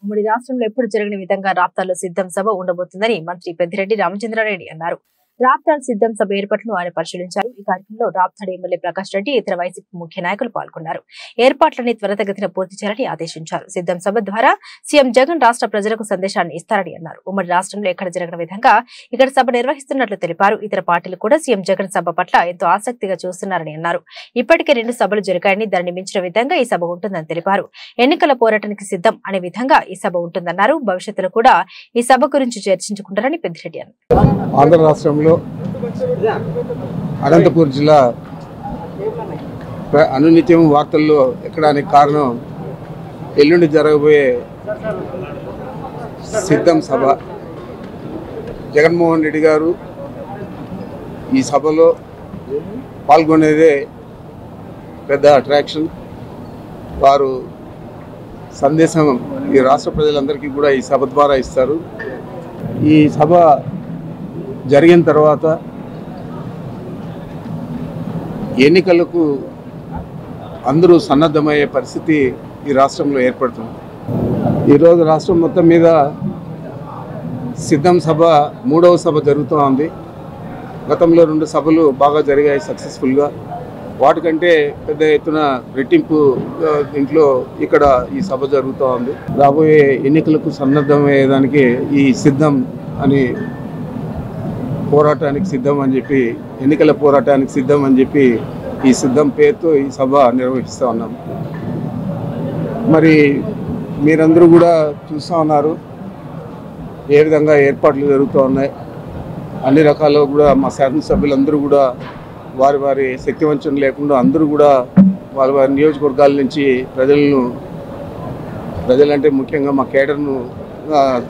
ఉమ్మడి రాష్ట్రంలో ఎప్పుడు జరగని విధంగా రాప్తాల్లో సిద్ధం సభ ఉండబోతుందని మంత్రి పెద్దిరెడ్డి రామచంద్రారెడ్డి అన్నారు. రాప్తాడ్ సిద్ధం సభ ఏర్పాట్లను ఆయన పరిశీలించారు. ఈ కార్యక్రమంలో రాప్తాడ్ ఎమ్మెల్యే ప్రకాష్ రెడ్డి ఇతర వైసీపీ ముఖ్య నాయకులు పాల్గొన్నారు. ఏర్పాట్లని త్వరితగతిన పూర్తి చేయాలని ఆదేశించారు. సిద్ధం సభ ద్వారా సీఎం జగన్ రాష్ట్ర ప్రజలకు సందేశాన్ని ఇస్తారని అన్నారు. ఉమ్మడి రాష్ట్రంలో ఎక్కడ జరగని విధంగా ఇక్కడ సభ నిర్వహిస్తున్నట్లు తెలిపారు. ఇతర పార్టీలు కూడా సీఎం జగన్ సభ పట్ల ఎంతో ఆసక్తిగా చూస్తున్నారని అన్నారు. ఇప్పటికే 2 సభలు జరిగాయని దాన్ని మించిన విధంగా ఈ సభ ఉంటుందని తెలిపారు. ఎన్నికల పోరాటానికి సిద్ధం అనే విధంగా ఈ సభ ఉంటుందన్నారు. భవిష్యత్తులో కూడా ఈ సభ గురించి చర్చించుకుంటారని పెద్దిరెడ్డి అన్నారు. ఆంధ్ర రాష్ట్రంలో అనంతపూర్ జిల్లా అనునిత్యం వార్తల్లో ఎక్కడానికి కారణం ఎల్లుండి జరగబోయే సిద్ధం సభ. జగన్మోహన్ రెడ్డి గారు ఈ సభలో పాల్గొనేదే పెద్ద అట్రాక్షన్. వారు సందేశం ఈ రాష్ట్ర ప్రజలందరికీ కూడా ఈ సభ ద్వారా ఇస్తారు. ఈ సభ జరిగిన తర్వాత ఎన్నికలకు అందరూ సన్నద్ధమయ్యే పరిస్థితి ఈ రాష్ట్రంలో ఏర్పడుతుంది. ఈరోజు రాష్ట్రం మొత్తం మీద సిద్ధం సభ 3వ సభ జరుగుతూ ఉంది. గతంలో 2 సభలు బాగా జరిగాయి సక్సెస్ఫుల్గా. వాటికంటే పెద్ద ఎత్తున రెట్టింపు దీంట్లో ఇక్కడ ఈ సభ జరుగుతూ ఉంది. రాబోయే ఎన్నికలకు సన్నద్ధమయ్యేదానికి ఈ సిద్ధం అని పోరాటానికి సిద్ధం అని చెప్పి, ఎన్నికల పోరాటానికి సిద్ధం అని చెప్పి ఈ సిద్ధం పేరుతో ఈ సభ నిర్వహిస్తూ ఉన్నాం. మరి మీరందరూ కూడా చూస్తూ ఉన్నారు ఏ విధంగా ఏర్పాట్లు జరుగుతూ ఉన్నాయి. అన్ని రకాలు కూడా మా శాసనసభ్యులందరూ కూడా వారి వారి శక్తివంచన లేకుండా అందరూ కూడా వారి వారి నియోజకవర్గాల నుంచి ప్రజలంటే ముఖ్యంగా మా కేడర్ను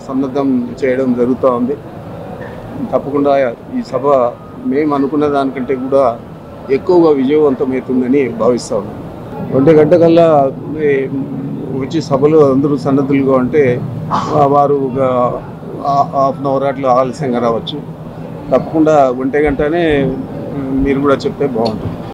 సన్నద్ధం చేయడం జరుగుతూ ఉంది. తప్పకుండా ఈ సభ మేము అనుకున్న దానికంటే కూడా ఎక్కువగా విజయవంతమవుతుందని భావిస్తూ ఉన్నాం. 1 గంట కల్లా వచ్చి సభలో అందరూ సన్నద్ధులుగా ఉంటే వారు హాఫ్ అన్ అవర్ అట్లా ఆలస్యంగా రావచ్చు. తప్పకుండా 1 గంటనే మీరు కూడా చెప్తే బాగుంటుంది.